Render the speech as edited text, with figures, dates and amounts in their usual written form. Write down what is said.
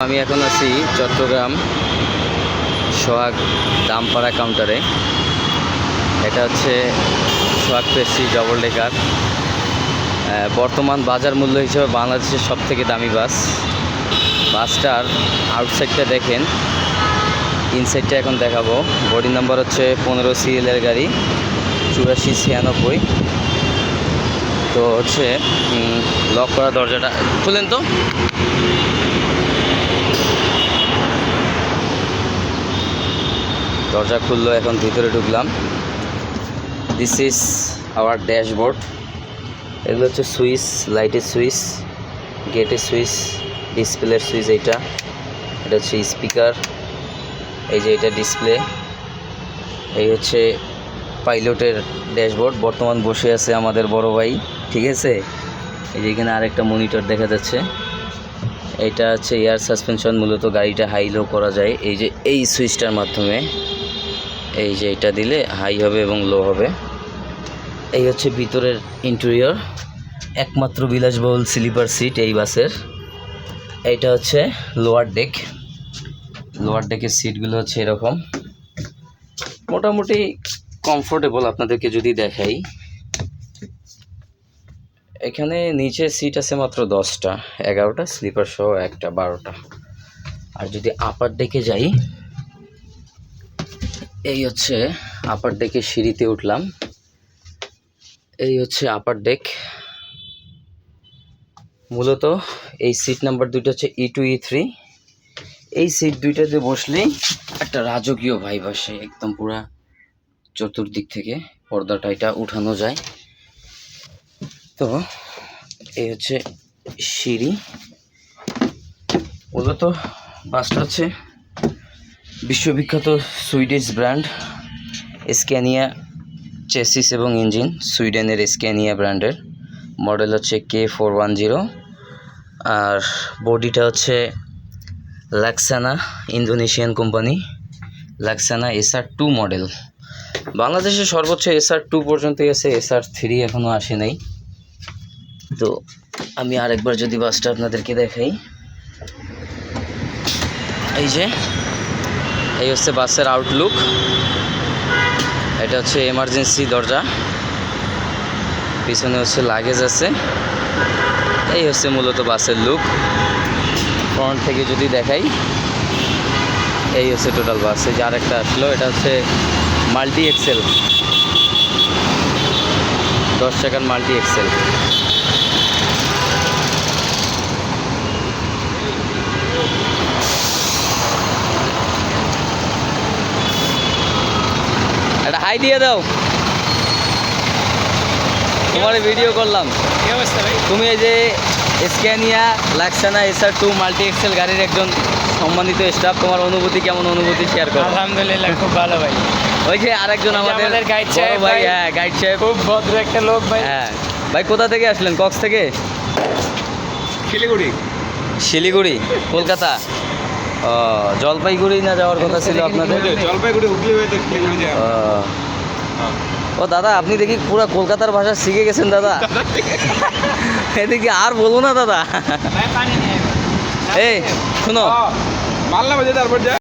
আমি এখন আছি চট্টগ্রাম সোহাগ দামপাড়া কাউন্টারে। এটা হচ্ছে সোহাগ প্রেস্টিজ ডবল ডেকার, বর্তমান বাজার মূল্য হিসেবে বাংলাদেশের সবথেকে দামি বাস। বাসটার আউটসাইডটা দেখেন, ইনসাইডটা এখন দেখাবো। বডি নাম্বার হচ্ছে 15 সিরিয়ালের গাড়ি, 8496। তো হচ্ছে লক করা দরজাটা খুলেন তো। দরজা খুললো, এখন ভিতরে ঢুকলাম। This is our dashboard. এগুলো হচ্ছে সুইচ, লাইটের সুইচ, গেটের সুইচ, ডিসপ্লের সুইচ। এটা হচ্ছে স্পিকার, এই যে এটা ডিসপ্লে। এই হচ্ছে পাইলটের ড্যাশবোর্ড। বর্তমান বসে আছে আমাদের বড় ভাই, ঠিক আছে। এই যে এখানে আরেকটা মনিটর দেখা যাচ্ছে। এটা হচ্ছে এয়ার সাসপেনশন, মূলত গাড়িটা হাই লো করা যায় এই যে এই সুইচটার মাধ্যমে। এই যে এটা দিলে হাই হবে এবং লো হবে। এই হচ্ছে ভিতরের ইন্টেরিয়র, একমাত্র বিলাসবহুল স্লিপার সিট এই বাসের। এইটা হচ্ছে লোয়ার ডেক। লোয়ার ডেকের সিটগুলো হচ্ছে এরকম, মোটামুটি কমফোর্টেবল। আপনাদেরকে যদি দেখাই, এখানে নিচে সিট আছে মাত্র 10টা, 11টা স্লিপার সহ একটা 12টা। আর যদি আপার ডেকে যাই, এই হচ্ছে আপার ডেকে, সিঁড়িতে উঠলাম। এই হচ্ছে আপার ডেক। মূলত এই সিট নাম্বার দুইটা হচ্ছে E2 E3। এই সিট দুইটাতে বসলেই একটা রাজকীয় ভাইব আসে, একদম পুরা চতুর্দিক থেকে পর্দাটা এটা উঠানো যায়। তো এই হচ্ছে সিঁড়ি। মূলত বাসটা হচ্ছে বিশ্ববিখ্যাত সুইডিশ ব্র্যান্ড স্ক্যানিয়া চেসিস এবং ইঞ্জিন, সুইডেনের স্ক্যানিয়া ব্র্যান্ডের। মডেল হচ্ছে K410। আর বডিটা হচ্ছে Laksana, Indonesian company, Laksana SR2 model. বাংলাদেশে সর্বোচ্চ SR2 পর্যন্তই আছে, SR3 এখনও আসে নাই। তো আমি আরেকবার যদি বাসটা আপনাদেরকে দেখাই, এই হচ্ছে বাসের আউটলুক। এটা হচ্ছে এমার্জেন্সি দরজা, পিছনে হচ্ছে লাগেজ আছে। এই হচ্ছে মূলত বাসের লুক। ফ্রন্ট থেকে যদি দেখাই, এই হচ্ছে টোটাল বাস। এই যে আরেকটা আসলো, এটা হচ্ছে মাল্টি এক্সেল, 10 চাকার মাল্টি এক্সেল। একটা হাই দিয়ে দাও, তোমার ভিডিও করলাম। তুমি এই যে Scania Laksana SR2 multi Excel গাড়ির একজন সম্মানিত স্টাফ, তোমার অনুভূতি কেমন? অনুভূতি শেয়ার করো। আলহামদুলিল্লাহ, খুব ভালো ভাই। ওই যে আরেকজন আমাদের গাইড সাহেব ভাই, হ্যাঁ গাইড সাহেব, খুব ভদ্র একটা লোক ভাই। হ্যাঁ ভাই, কোথা থেকে আসলেন? কক্স থেকে? শিলিগুড়ি। শিলিগুড়ি, কলকাতা। ও, জলপাইগুড়ি না যাওয়ার কথা ছিল আপনাদের? জলপাইগুড়ি হুগলি হয়ে তো শিলিগুড়ি যায়। ও দাদা, আপনি দেখি পুরো কলকাতার ভাষা শিখে গেছেন দাদা। এদিকে আর বলবো না দাদা। এই শুনো, মাল্লা বাজে তারপর